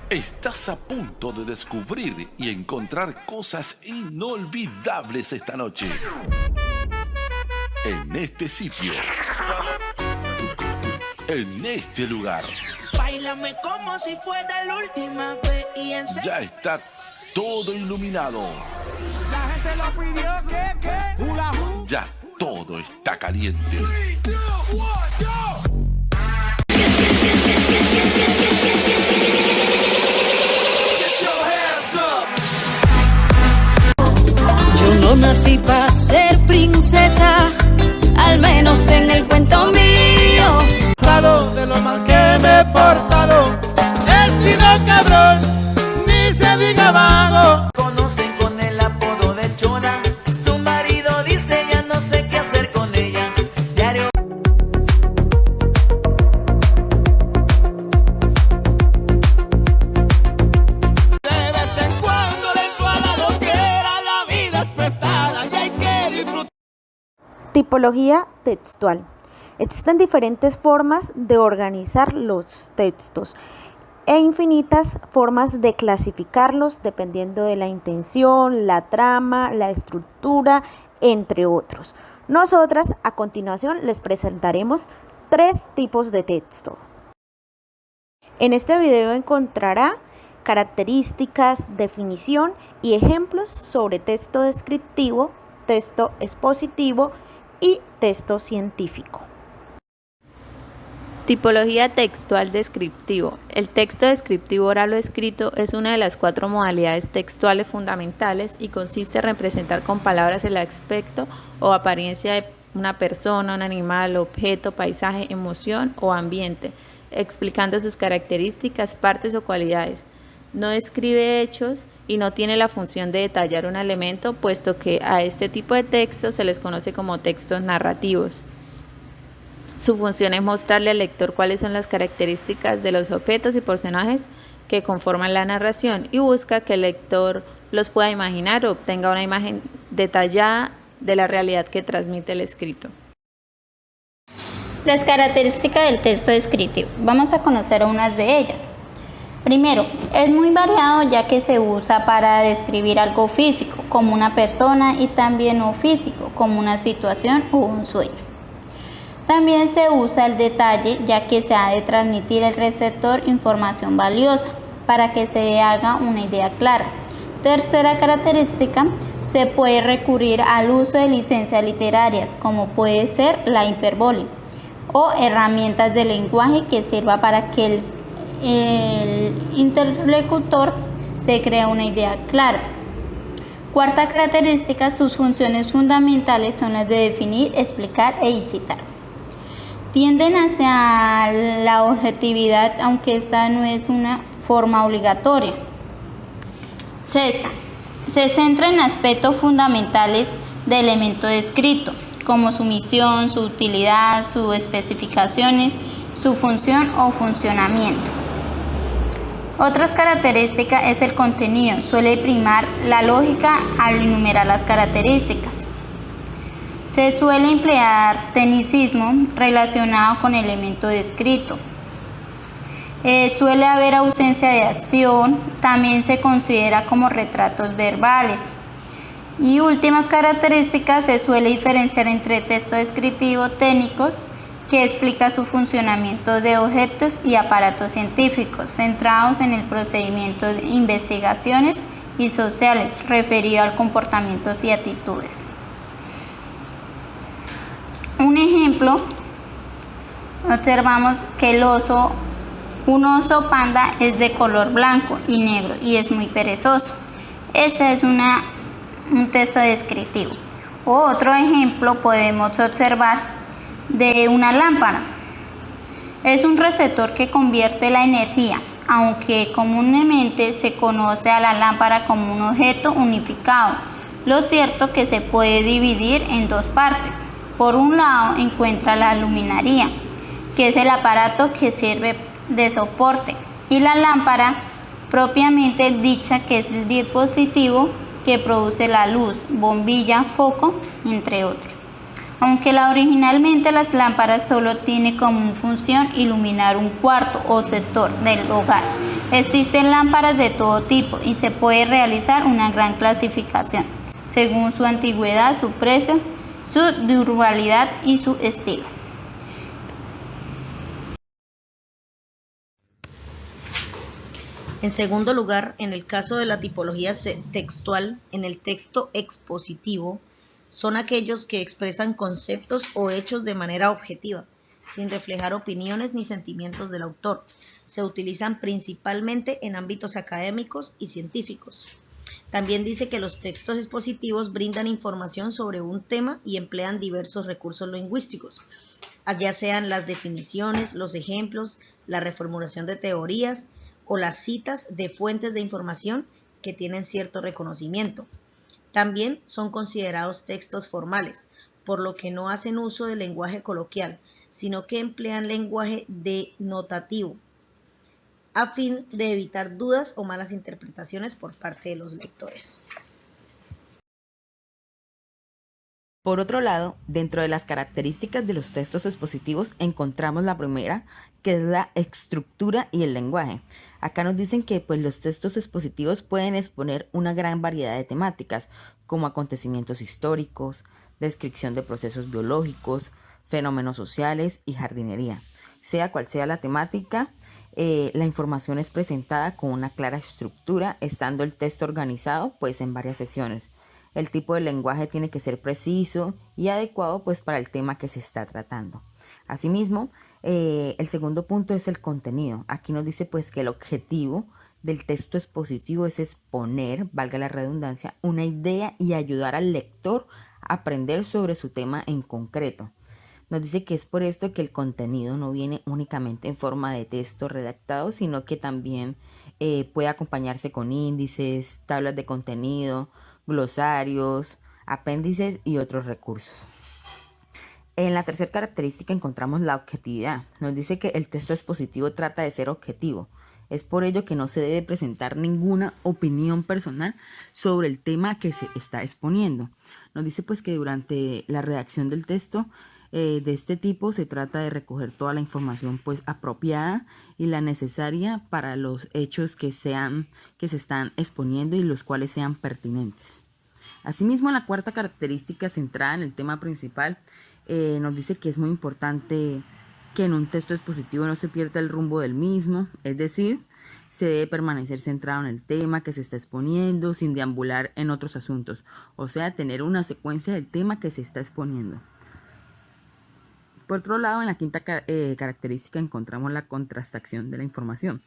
Estás a punto de descubrir y encontrar cosas inolvidables esta noche. En este sitio. En este lugar. Báilame como si fuera la última vez y ya está todo iluminado. La gente lo pidió que hula hoop. Ya todo está caliente. 3, 2, 1, go. Yo no nací para ser princesa, al menos en el cuento mío. De lo mal que me he portado, he sido cabrón, ni se diga vago. Conocen con el apodo de Chona, su marido dice ya no sé qué hacer con ella. Diario. De vez en cuando le entro a la loquera, la vida es prestada y hay que disfrutar. Tipología textual. Existen diferentes formas de organizar los textos e infinitas formas de clasificarlos dependiendo de la intención, la trama, la estructura, entre otros. Nosotras a continuación les presentaremos 3 tipos de texto. En este video encontrará características, definición y ejemplos sobre texto descriptivo, texto expositivo y texto científico. Tipología textual descriptivo. El texto descriptivo oral o escrito es una de las 4 modalidades textuales fundamentales y consiste en representar con palabras el aspecto o apariencia de una persona, un animal, objeto, paisaje, emoción o ambiente, explicando sus características, partes o cualidades. No describe hechos y no tiene la función de detallar un elemento, puesto que a este tipo de textos se les conoce como textos narrativos. Su función es mostrarle al lector cuáles son las características de los objetos y personajes que conforman la narración y busca que el lector los pueda imaginar o obtenga una imagen detallada de la realidad que transmite el escrito. Las características del texto descriptivo. Vamos a conocer unas de ellas. Primero, es muy variado ya que se usa para describir algo físico, como una persona, y también no físico, como una situación o un sueño. También se usa el detalle, ya que se ha de transmitir al receptor información valiosa para que se haga una idea clara. Tercera característica, se puede recurrir al uso de licencias literarias, como puede ser la hipérbole, o herramientas de lenguaje que sirva para que el interlocutor se cree una idea clara. Cuarta característica, sus funciones fundamentales son las de definir, explicar e incitar. Tienden hacia la objetividad, aunque esta no es una forma obligatoria. Sexta, se centra en aspectos fundamentales del elemento descrito, como su misión, su utilidad, sus especificaciones, su función o funcionamiento. Otras características es el contenido, suele primar la lógica al enumerar las características. Se suele emplear tecnicismo relacionado con el elemento descrito. Suele haber ausencia de acción, también se considera como retratos verbales. Y últimas características, se suele diferenciar entre texto descriptivo técnicos, que explica su funcionamiento de objetos y aparatos científicos, centrados en el procedimiento de investigaciones y sociales, referido al comportamientos y actitudes. Un ejemplo, observamos que un oso panda es de color blanco y negro y es muy perezoso. Ese es un texto descriptivo. Otro ejemplo podemos observar de una lámpara. Es un receptor que convierte la energía, aunque comúnmente se conoce a la lámpara como un objeto unificado. Lo cierto es que se puede dividir en 2 partes. Por un lado encuentra la luminaria, que es el aparato que sirve de soporte, y la lámpara propiamente dicha, que es el dispositivo que produce la luz, bombilla, foco, entre otros. Aunque originalmente las lámparas solo tienen como función iluminar un cuarto o sector del hogar, Existen lámparas de todo tipo y se puede realizar una gran clasificación según su antigüedad, su precio, su durabilidad y su estilo. En segundo lugar, en el caso de la tipología textual, en el texto expositivo, son aquellos que expresan conceptos o hechos de manera objetiva, sin reflejar opiniones ni sentimientos del autor. Se utilizan principalmente en ámbitos académicos y científicos. También dice que los textos expositivos brindan información sobre un tema y emplean diversos recursos lingüísticos, ya sean las definiciones, los ejemplos, la reformulación de teorías o las citas de fuentes de información que tienen cierto reconocimiento. También son considerados textos formales, por lo que no hacen uso del lenguaje coloquial, sino que emplean lenguaje denotativo, a fin de evitar dudas o malas interpretaciones por parte de los lectores. Por otro lado, dentro de las características de los textos expositivos encontramos la primera, que es la estructura y el lenguaje. Acá nos dicen que los textos expositivos pueden exponer una gran variedad de temáticas, como acontecimientos históricos, descripción de procesos biológicos, fenómenos sociales y jardinería. Sea cual sea la temática, la información es presentada con una clara estructura, estando el texto organizado en varias sesiones. El tipo de lenguaje tiene que ser preciso y adecuado para el tema que se está tratando. Asimismo, el segundo punto es el contenido. Aquí nos dice que el objetivo del texto expositivo es exponer, valga la redundancia, una idea y ayudar al lector a aprender sobre su tema en concreto. Nos dice que es por esto que el contenido no viene únicamente en forma de texto redactado, sino que también puede acompañarse con índices, tablas de contenido, glosarios, apéndices y otros recursos. En la tercera característica encontramos la objetividad. Nos dice que el texto expositivo trata de ser objetivo. Es por ello que no se debe presentar ninguna opinión personal sobre el tema que se está exponiendo. Nos dice que durante la redacción del texto de este tipo se trata de recoger toda la información apropiada y la necesaria para los hechos que se están exponiendo y los cuales sean pertinentes. Asimismo, la cuarta característica centrada en el tema principal nos dice que es muy importante que en un texto expositivo no se pierda el rumbo del mismo, es decir, se debe permanecer centrado en el tema que se está exponiendo sin deambular en otros asuntos, o sea, tener una secuencia del tema que se está exponiendo. Por otro lado, en la quinta característica encontramos la contrastación de la información.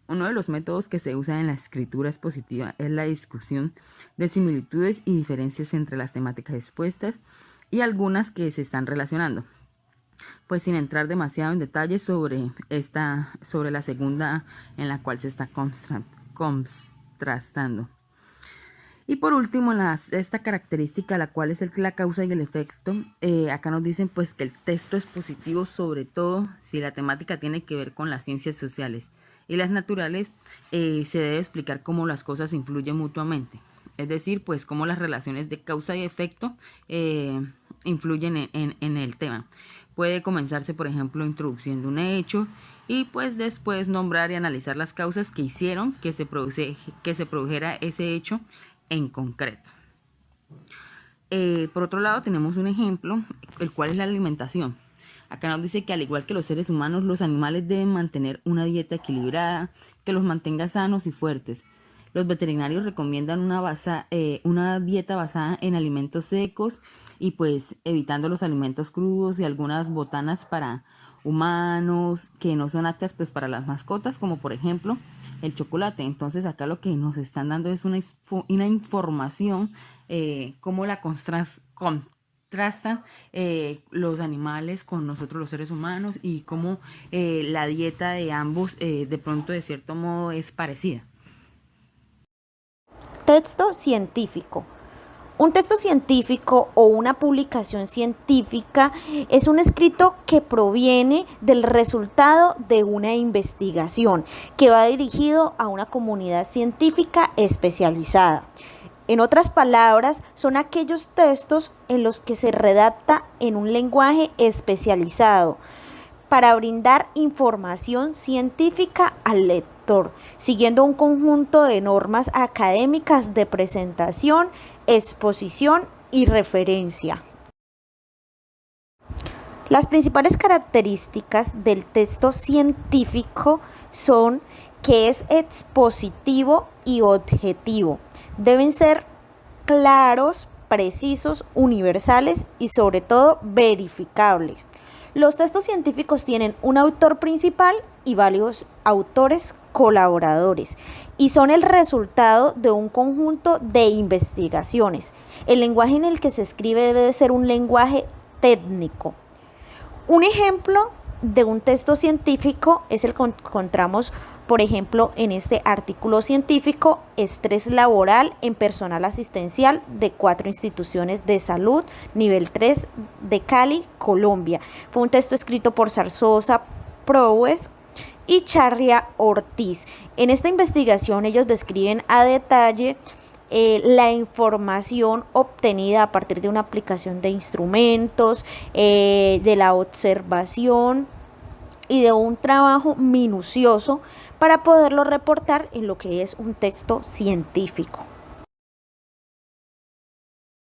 Uno de los métodos que se usa en la escritura expositiva es la discusión de similitudes y diferencias entre las temáticas expuestas y algunas que se están relacionando. Sin entrar demasiado en detalle sobre la segunda en la cual se está contrastando. Y por último, esta característica, la cual es la causa y el efecto, acá nos dicen que el texto expositivo, sobre todo si la temática tiene que ver con las ciencias sociales y las naturales, se debe explicar cómo las cosas influyen mutuamente. Es decir, cómo las relaciones de causa y efecto influyen en el tema. Puede comenzarse, por ejemplo, introduciendo un hecho y después nombrar y analizar las causas que hicieron que se produjera ese hecho en concreto. Por otro lado, tenemos un ejemplo, el cual es la alimentación. Acá nos dice que al igual que los seres humanos, los animales deben mantener una dieta equilibrada que los mantenga sanos y fuertes. Los veterinarios recomiendan una dieta basada en alimentos secos y evitando los alimentos crudos y algunas botanas para humanos que no son aptas para las mascotas, como por ejemplo el chocolate. Entonces acá lo que nos están dando es una información, cómo la contrastan los animales con nosotros los seres humanos y cómo la dieta de ambos de pronto de cierto modo es parecida. Texto científico. Un texto científico o una publicación científica es un escrito que proviene del resultado de una investigación que va dirigido a una comunidad científica especializada. En otras palabras, son aquellos textos en los que se redacta en un lenguaje especializado para brindar información científica al lector. autor, siguiendo un conjunto de normas académicas de presentación, exposición y referencia. Las principales características del texto científico son que es expositivo y objetivo. Deben ser claros, precisos, universales y sobre todo verificables. Los textos científicos tienen un autor principal y varios autores colaboradores y son el resultado de un conjunto de investigaciones. El lenguaje en el que se escribe debe de ser un lenguaje técnico. Un ejemplo de un texto científico es el que encontramos, por ejemplo, en este artículo científico: estrés laboral en personal asistencial de 4 instituciones de salud, nivel 3 de Cali, Colombia. Fue un texto escrito por Zarzosa, Prowes y Charria Ortiz. En esta investigación ellos describen a detalle la información obtenida a partir de una aplicación de instrumentos, de la observación y de un trabajo minucioso para poderlo reportar en lo que es un texto científico.